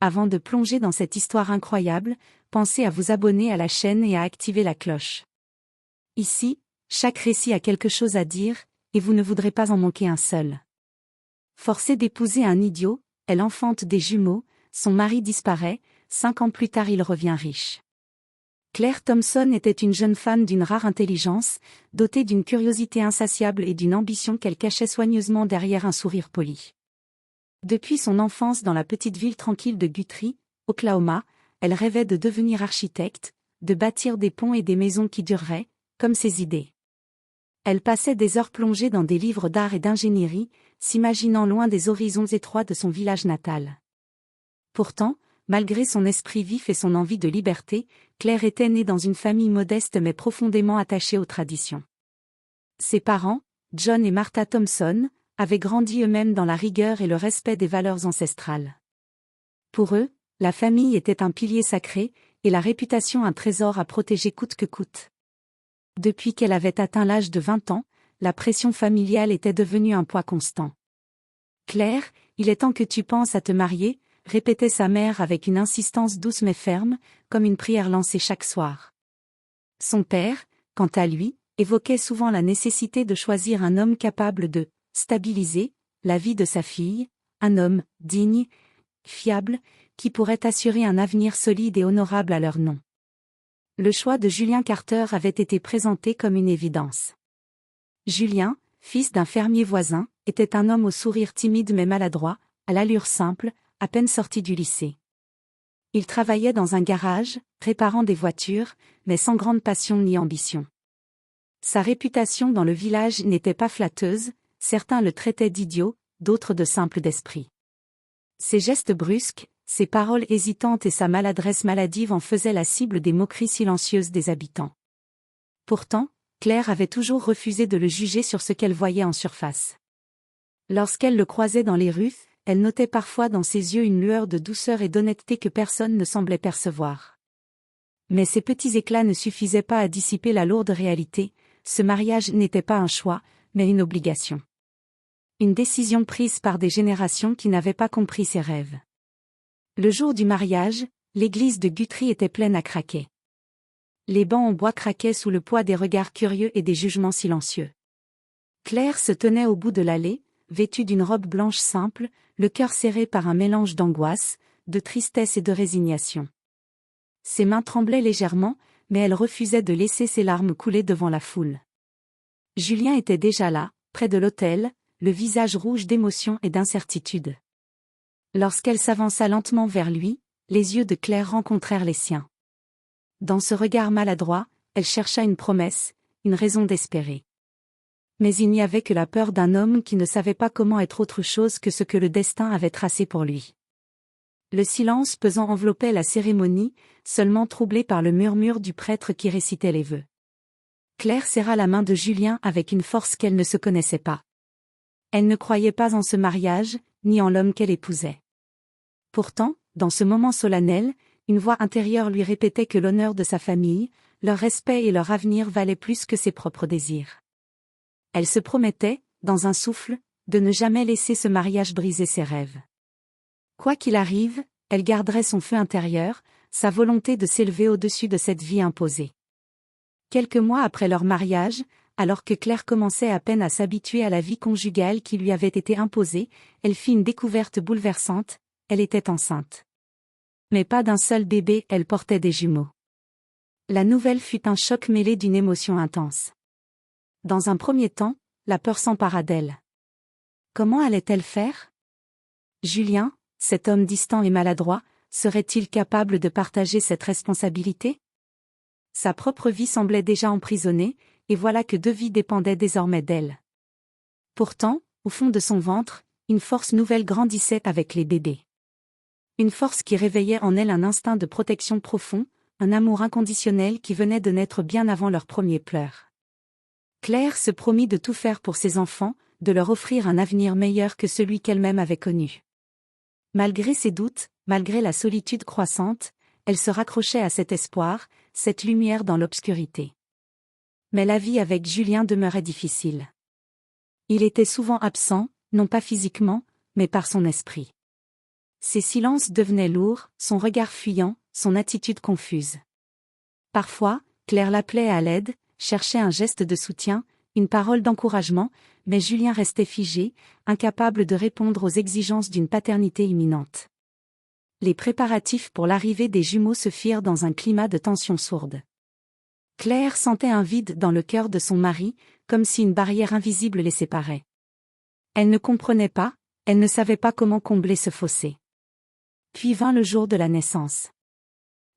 Avant de plonger dans cette histoire incroyable, pensez à vous abonner à la chaîne et à activer la cloche. Ici, chaque récit a quelque chose à dire, et vous ne voudrez pas en manquer un seul. Forcée d'épouser un idiot, elle enfante des jumeaux, son mari disparaît, 5 ans plus tard il revient riche. Claire Thompson était une jeune femme d'une rare intelligence, dotée d'une curiosité insatiable et d'une ambition qu'elle cachait soigneusement derrière un sourire poli. Depuis son enfance dans la petite ville tranquille de Guthrie, Oklahoma, elle rêvait de devenir architecte, de bâtir des ponts et des maisons qui dureraient, comme ses idées. Elle passait des heures plongée dans des livres d'art et d'ingénierie, s'imaginant loin des horizons étroits de son village natal. Pourtant, malgré son esprit vif et son envie de liberté, Claire était née dans une famille modeste mais profondément attachée aux traditions. Ses parents, John et Martha Thompson, avaient grandi eux-mêmes dans la rigueur et le respect des valeurs ancestrales. Pour eux, la famille était un pilier sacré, et la réputation un trésor à protéger coûte que coûte. Depuis qu'elle avait atteint l'âge de 20 ans, la pression familiale était devenue un poids constant. « Claire, il est temps que tu penses à te marier », répétait sa mère avec une insistance douce mais ferme, comme une prière lancée chaque soir. Son père, quant à lui, évoquait souvent la nécessité de choisir un homme capable de stabiliser la vie de sa fille, un homme digne, fiable, qui pourrait assurer un avenir solide et honorable à leur nom. Le choix de Julien Carter avait été présenté comme une évidence. Julien, fils d'un fermier voisin, était un homme au sourire timide mais maladroit, à l'allure simple, à peine sorti du lycée. Il travaillait dans un garage, réparant des voitures, mais sans grande passion ni ambition. Sa réputation dans le village n'était pas flatteuse, certains le traitaient d'idiot, d'autres de simple d'esprit. Ses gestes brusques, ses paroles hésitantes et sa maladresse maladive en faisaient la cible des moqueries silencieuses des habitants. Pourtant, Claire avait toujours refusé de le juger sur ce qu'elle voyait en surface. Lorsqu'elle le croisait dans les rues, elle notait parfois dans ses yeux une lueur de douceur et d'honnêteté que personne ne semblait percevoir. Mais ces petits éclats ne suffisaient pas à dissiper la lourde réalité, ce mariage n'était pas un choix, mais une obligation. Une décision prise par des générations qui n'avaient pas compris ses rêves. Le jour du mariage, l'église de Guthrie était pleine à craquer. Les bancs en bois craquaient sous le poids des regards curieux et des jugements silencieux. Claire se tenait au bout de l'allée, vêtue d'une robe blanche simple, le cœur serré par un mélange d'angoisse, de tristesse et de résignation. Ses mains tremblaient légèrement, mais elle refusait de laisser ses larmes couler devant la foule. Julien était déjà là, près de l'autel, le visage rouge d'émotion et d'incertitude. Lorsqu'elle s'avança lentement vers lui, les yeux de Claire rencontrèrent les siens. Dans ce regard maladroit, elle chercha une promesse, une raison d'espérer. Mais il n'y avait que la peur d'un homme qui ne savait pas comment être autre chose que ce que le destin avait tracé pour lui. Le silence pesant enveloppait la cérémonie, seulement troublé par le murmure du prêtre qui récitait les vœux. Claire serra la main de Julien avec une force qu'elle ne se connaissait pas. Elle ne croyait pas en ce mariage, ni en l'homme qu'elle épousait. Pourtant, dans ce moment solennel, une voix intérieure lui répétait que l'honneur de sa famille, leur respect et leur avenir valaient plus que ses propres désirs. Elle se promettait, dans un souffle, de ne jamais laisser ce mariage briser ses rêves. Quoi qu'il arrive, elle garderait son feu intérieur, sa volonté de s'élever au-dessus de cette vie imposée. Quelques mois après leur mariage, alors que Claire commençait à peine à s'habituer à la vie conjugale qui lui avait été imposée, elle fit une découverte bouleversante, elle était enceinte. Mais pas d'un seul bébé, elle portait des jumeaux. La nouvelle fut un choc mêlé d'une émotion intense. Dans un premier temps, la peur s'empara d'elle. Comment allait-elle faire ? Julien, cet homme distant et maladroit, serait-il capable de partager cette responsabilité ? Sa propre vie semblait déjà emprisonnée, et voilà que 2 vies dépendaient désormais d'elle. Pourtant, au fond de son ventre, une force nouvelle grandissait avec les bébés. Une force qui réveillait en elle un instinct de protection profond, un amour inconditionnel qui venait de naître bien avant leurs premiers pleurs. Claire se promit de tout faire pour ses enfants, de leur offrir un avenir meilleur que celui qu'elle-même avait connu. Malgré ses doutes, malgré la solitude croissante, elle se raccrochait à cet espoir, cette lumière dans l'obscurité. Mais la vie avec Julien demeurait difficile. Il était souvent absent, non pas physiquement, mais par son esprit. Ses silences devenaient lourds, son regard fuyant, son attitude confuse. Parfois, Claire l'appelait à l'aide, cherchait un geste de soutien, une parole d'encouragement, mais Julien restait figé, incapable de répondre aux exigences d'une paternité imminente. Les préparatifs pour l'arrivée des jumeaux se firent dans un climat de tension sourde. Claire sentait un vide dans le cœur de son mari, comme si une barrière invisible les séparait. Elle ne comprenait pas, elle ne savait pas comment combler ce fossé. Puis vint le jour de la naissance.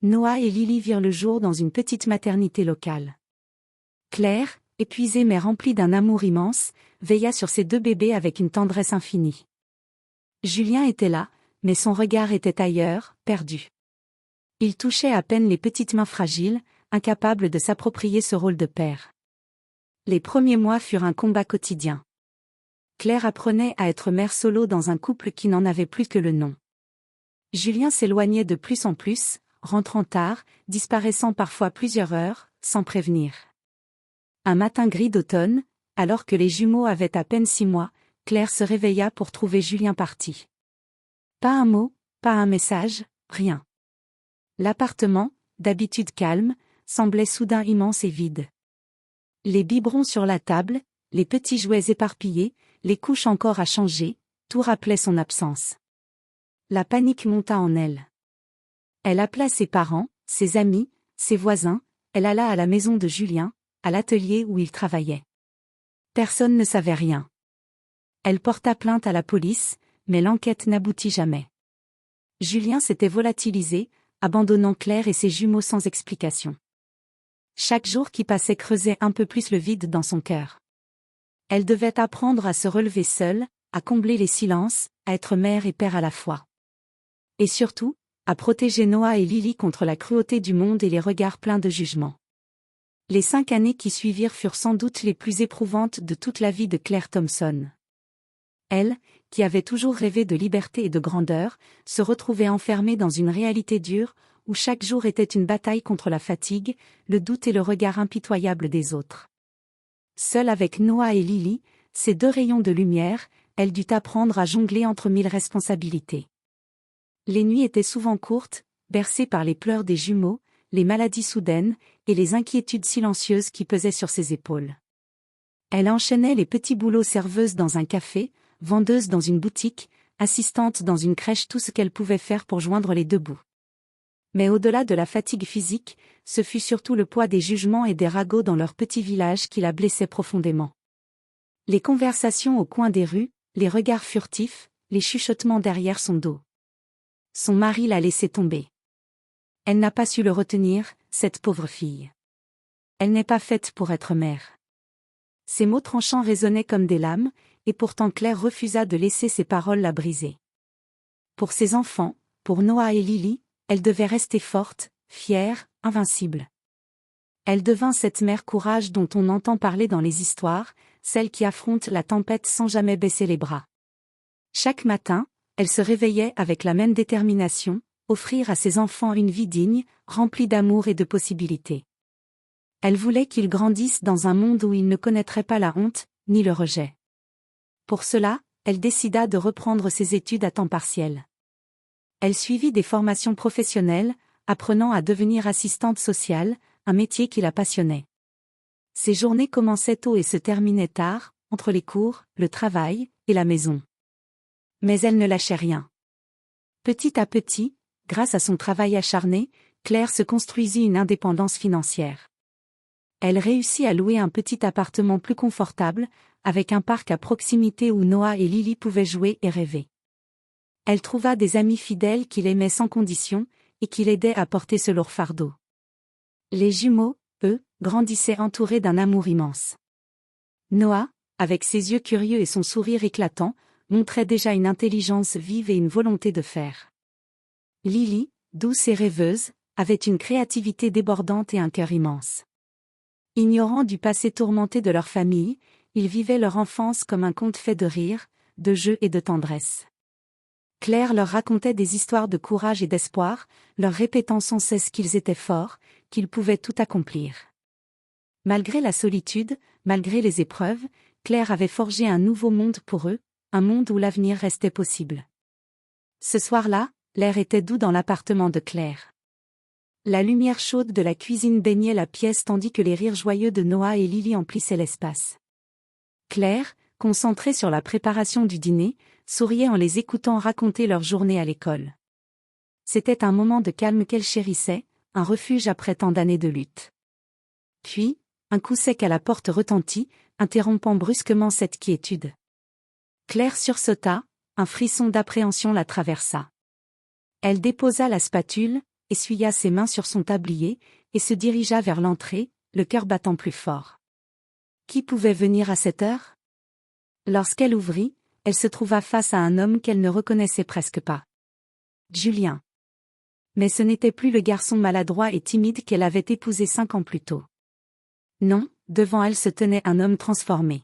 Noah et Lily virent le jour dans une petite maternité locale. Claire, épuisée mais remplie d'un amour immense, veilla sur ses deux bébés avec une tendresse infinie. Julien était là, mais son regard était ailleurs, perdu. Il touchait à peine les petites mains fragiles, incapable de s'approprier ce rôle de père. Les premiers mois furent un combat quotidien. Claire apprenait à être mère solo dans un couple qui n'en avait plus que le nom. Julien s'éloignait de plus en plus, rentrant tard, disparaissant parfois plusieurs heures, sans prévenir. Un matin gris d'automne, alors que les jumeaux avaient à peine 6 mois, Claire se réveilla pour trouver Julien parti. Pas un mot, pas un message, rien. L'appartement, d'habitude calme, semblait soudain immense et vide. Les biberons sur la table, les petits jouets éparpillés, les couches encore à changer, tout rappelait son absence. La panique monta en elle. Elle appela ses parents, ses amis, ses voisins, elle alla à la maison de Julien, à l'atelier où il travaillait. Personne ne savait rien. Elle porta plainte à la police, mais l'enquête n'aboutit jamais. Julien s'était volatilisé, abandonnant Claire et ses jumeaux sans explication. Chaque jour qui passait creusait un peu plus le vide dans son cœur. Elle devait apprendre à se relever seule, à combler les silences, à être mère et père à la fois. Et surtout, à protéger Noah et Lily contre la cruauté du monde et les regards pleins de jugement. Les 5 années qui suivirent furent sans doute les plus éprouvantes de toute la vie de Claire Thompson. Elle, qui avait toujours rêvé de liberté et de grandeur, se retrouvait enfermée dans une réalité dure, où chaque jour était une bataille contre la fatigue, le doute et le regard impitoyable des autres. Seule avec Noah et Lily, ces 2 rayons de lumière, elle dut apprendre à jongler entre 1000 responsabilités. Les nuits étaient souvent courtes, bercées par les pleurs des jumeaux, les maladies soudaines, et les inquiétudes silencieuses qui pesaient sur ses épaules. Elle enchaînait les petits boulots serveuse dans un café, vendeuse dans une boutique, assistante dans une crèche, tout ce qu'elle pouvait faire pour joindre les 2 bouts. Mais au-delà de la fatigue physique, ce fut surtout le poids des jugements et des ragots dans leur petit village qui la blessait profondément. Les conversations au coin des rues, les regards furtifs, les chuchotements derrière son dos. Son mari l'a laissé tomber. Elle n'a pas su le retenir, cette pauvre fille. Elle n'est pas faite pour être mère. Ces mots tranchants résonnaient comme des lames, et pourtant Claire refusa de laisser ces paroles la briser. Pour ses enfants, pour Noah et Lily, elle devait rester forte, fière, invincible. Elle devint cette mère courage dont on entend parler dans les histoires, celle qui affronte la tempête sans jamais baisser les bras. Chaque matin, elle se réveillait avec la même détermination, offrir à ses enfants une vie digne, remplie d'amour et de possibilités. Elle voulait qu'ils grandissent dans un monde où ils ne connaîtraient pas la honte, ni le rejet. Pour cela, elle décida de reprendre ses études à temps partiel. Elle suivit des formations professionnelles, apprenant à devenir assistante sociale, un métier qui la passionnait. Ses journées commençaient tôt et se terminaient tard, entre les cours, le travail et la maison. Mais elle ne lâchait rien. Petit à petit, grâce à son travail acharné, Claire se construisit une indépendance financière. Elle réussit à louer un petit appartement plus confortable, avec un parc à proximité où Noah et Lily pouvaient jouer et rêver. Elle trouva des amis fidèles qui l'aimaient sans condition, et qui l'aidaient à porter ce lourd fardeau. Les jumeaux, eux, grandissaient entourés d'un amour immense. Noah, avec ses yeux curieux et son sourire éclatant, montrait déjà une intelligence vive et une volonté de faire. Lily, douce et rêveuse, avait une créativité débordante et un cœur immense. Ignorant du passé tourmenté de leur famille, ils vivaient leur enfance comme un conte fait de rire, de jeux et de tendresse. Claire leur racontait des histoires de courage et d'espoir, leur répétant sans cesse qu'ils étaient forts, qu'ils pouvaient tout accomplir. Malgré la solitude, malgré les épreuves, Claire avait forgé un nouveau monde pour eux, un monde où l'avenir restait possible. Ce soir-là, l'air était doux dans l'appartement de Claire. La lumière chaude de la cuisine baignait la pièce tandis que les rires joyeux de Noah et Lily emplissaient l'espace. Claire, concentrée sur la préparation du dîner, souriait en les écoutant raconter leur journée à l'école. C'était un moment de calme qu'elle chérissait, un refuge après tant d'années de lutte. Puis, un coup sec à la porte retentit, interrompant brusquement cette quiétude. Claire sursauta, un frisson d'appréhension la traversa. Elle déposa la spatule, essuya ses mains sur son tablier, et se dirigea vers l'entrée, le cœur battant plus fort. Qui pouvait venir à cette heure? Lorsqu'elle ouvrit, elle se trouva face à un homme qu'elle ne reconnaissait presque pas. Julien. Mais ce n'était plus le garçon maladroit et timide qu'elle avait épousé 5 ans plus tôt. Non, devant elle se tenait un homme transformé.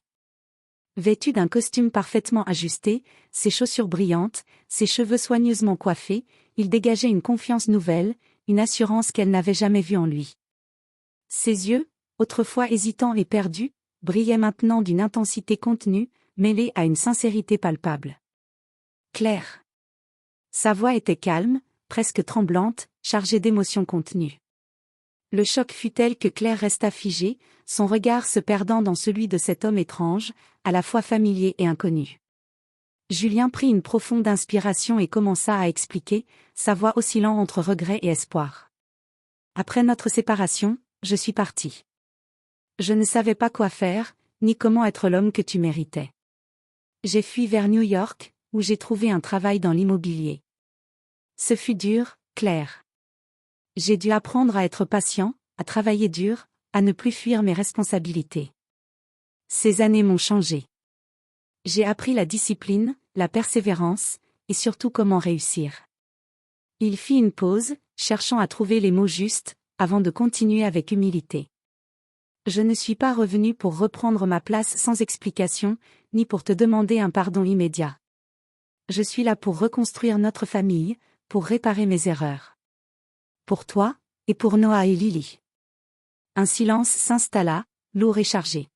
Vêtu d'un costume parfaitement ajusté, ses chaussures brillantes, ses cheveux soigneusement coiffés, il dégageait une confiance nouvelle, une assurance qu'elle n'avait jamais vue en lui. Ses yeux, autrefois hésitants et perdus, brillaient maintenant d'une intensité contenue, mêlée à une sincérité palpable. Claire. Sa voix était calme, presque tremblante, chargée d'émotions contenues. Le choc fut tel que Claire resta figée, son regard se perdant dans celui de cet homme étrange, à la fois familier et inconnu. Julien prit une profonde inspiration et commença à expliquer, sa voix oscillant entre regret et espoir. Après notre séparation, je suis parti. Je ne savais pas quoi faire, ni comment être l'homme que tu méritais. J'ai fui vers New York, où j'ai trouvé un travail dans l'immobilier. Ce fut dur, Claire. J'ai dû apprendre à être patient, à travailler dur, à ne plus fuir mes responsabilités. Ces années m'ont changé. J'ai appris la discipline, la persévérance, et surtout comment réussir. Il fit une pause, cherchant à trouver les mots justes, avant de continuer avec humilité. Je ne suis pas revenu pour reprendre ma place sans explication, ni pour te demander un pardon immédiat. Je suis là pour reconstruire notre famille, pour réparer mes erreurs. Pour toi, et pour Noah et Lily. Un silence s'installa, lourd et chargé.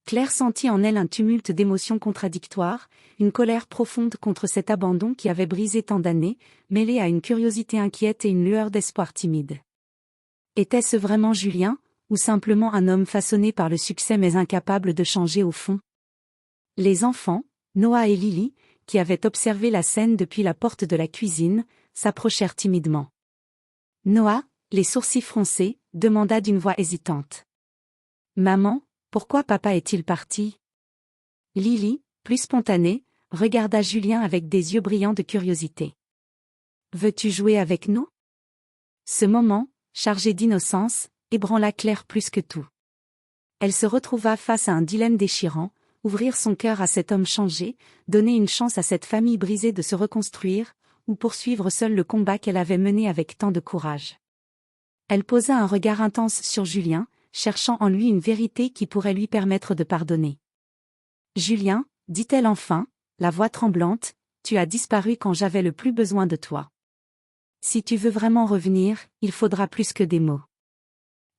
Claire sentit en elle un tumulte d'émotions contradictoires, une colère profonde contre cet abandon qui avait brisé tant d'années, mêlée à une curiosité inquiète et une lueur d'espoir timide. Était-ce vraiment Julien, ou simplement un homme façonné par le succès mais incapable de changer au fond? Les enfants, Noah et Lily, qui avaient observé la scène depuis la porte de la cuisine, s'approchèrent timidement. Noah, les sourcils froncés, demanda d'une voix hésitante. « Maman, pourquoi papa est-il parti ?» Lily, plus spontanée, regarda Julien avec des yeux brillants de curiosité. « Veux-tu jouer avec nous ?» Ce moment, chargé d'innocence, ébranla Claire plus que tout. Elle se retrouva face à un dilemme déchirant, ouvrir son cœur à cet homme changé, donner une chance à cette famille brisée de se reconstruire, ou poursuivre seule le combat qu'elle avait mené avec tant de courage. Elle posa un regard intense sur Julien, cherchant en lui une vérité qui pourrait lui permettre de pardonner. « Julien, dit-elle enfin, la voix tremblante, tu as disparu quand j'avais le plus besoin de toi. Si tu veux vraiment revenir, il faudra plus que des mots.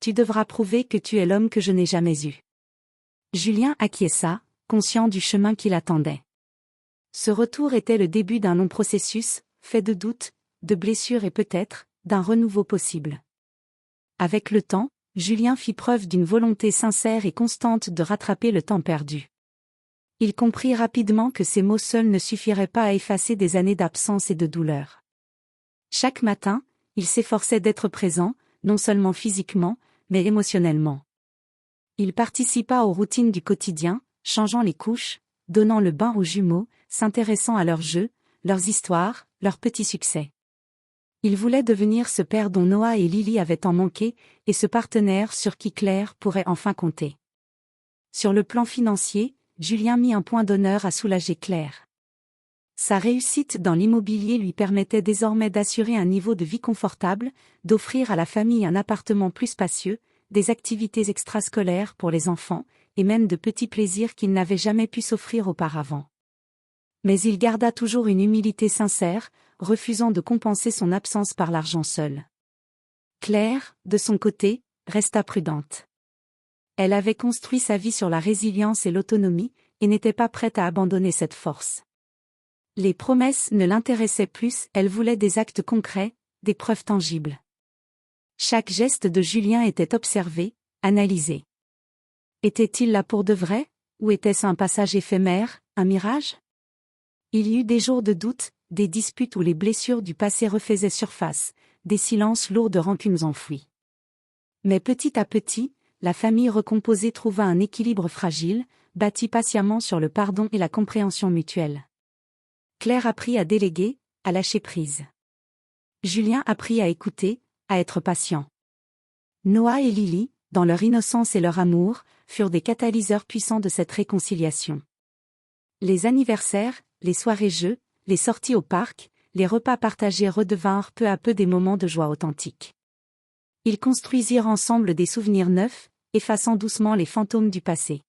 Tu devras prouver que tu es l'homme que je n'ai jamais eu. » Julien acquiesça, conscient du chemin qui l'attendait. Ce retour était le début d'un long processus, fait de doutes, de blessures et peut-être, d'un renouveau possible. Avec le temps, Julien fit preuve d'une volonté sincère et constante de rattraper le temps perdu. Il comprit rapidement que ces mots seuls ne suffiraient pas à effacer des années d'absence et de douleur. Chaque matin, il s'efforçait d'être présent, non seulement physiquement, mais émotionnellement. Il participa aux routines du quotidien, changeant les couches, donnant le bain aux jumeaux, s'intéressant à leurs jeux, leurs histoires, leurs petits succès. Il voulait devenir ce père dont Noah et Lily avaient tant manqué, et ce partenaire sur qui Claire pourrait enfin compter. Sur le plan financier, Julien mit un point d'honneur à soulager Claire. Sa réussite dans l'immobilier lui permettait désormais d'assurer un niveau de vie confortable, d'offrir à la famille un appartement plus spacieux, des activités extrascolaires pour les enfants, et même de petits plaisirs qu'il n'avait jamais pu s'offrir auparavant. Mais il garda toujours une humilité sincère, refusant de compenser son absence par l'argent seul. Claire, de son côté, resta prudente. Elle avait construit sa vie sur la résilience et l'autonomie, et n'était pas prête à abandonner cette force. Les promesses ne l'intéressaient plus, elle voulait des actes concrets, des preuves tangibles. Chaque geste de Julien était observé, analysé. Était-il là pour de vrai, ou était-ce un passage éphémère, un mirage? Il y eut des jours de doute, des disputes où les blessures du passé refaisaient surface, des silences lourds de rancunes enfouies. Mais petit à petit, la famille recomposée trouva un équilibre fragile, bâti patiemment sur le pardon et la compréhension mutuelle. Claire apprit à déléguer, à lâcher prise. Julien apprit à écouter, à être patient. Noah et Lily, dans leur innocence et leur amour, furent des catalyseurs puissants de cette réconciliation. Les anniversaires, les soirées-jeux, les sorties au parc, les repas partagés redevinrent peu à peu des moments de joie authentique. Ils construisirent ensemble des souvenirs neufs, effaçant doucement les fantômes du passé.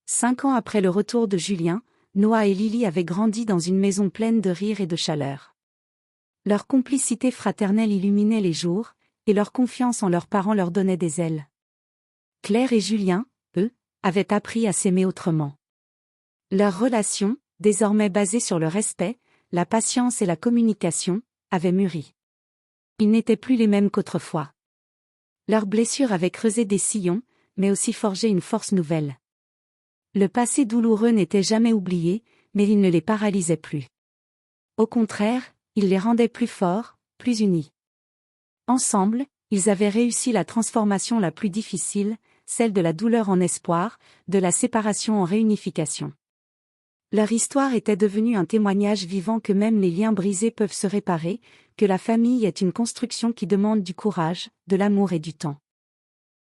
5 ans après le retour de Julien, Noah et Lily avaient grandi dans une maison pleine de rire et de chaleur. Leur complicité fraternelle illuminait les jours, et leur confiance en leurs parents leur donnait des ailes. Claire et Julien, eux, avaient appris à s'aimer autrement. Leur relation, désormais basée sur le respect, la patience et la communication, avait mûri. Ils n'étaient plus les mêmes qu'autrefois. Leurs blessures avaient creusé des sillons, mais aussi forgé une force nouvelle. Le passé douloureux n'était jamais oublié, mais il ne les paralysait plus. Au contraire, il les rendait plus forts, plus unis. Ensemble, ils avaient réussi la transformation la plus difficile, celle de la douleur en espoir, de la séparation en réunification. Leur histoire était devenue un témoignage vivant que même les liens brisés peuvent se réparer, que la famille est une construction qui demande du courage, de l'amour et du temps.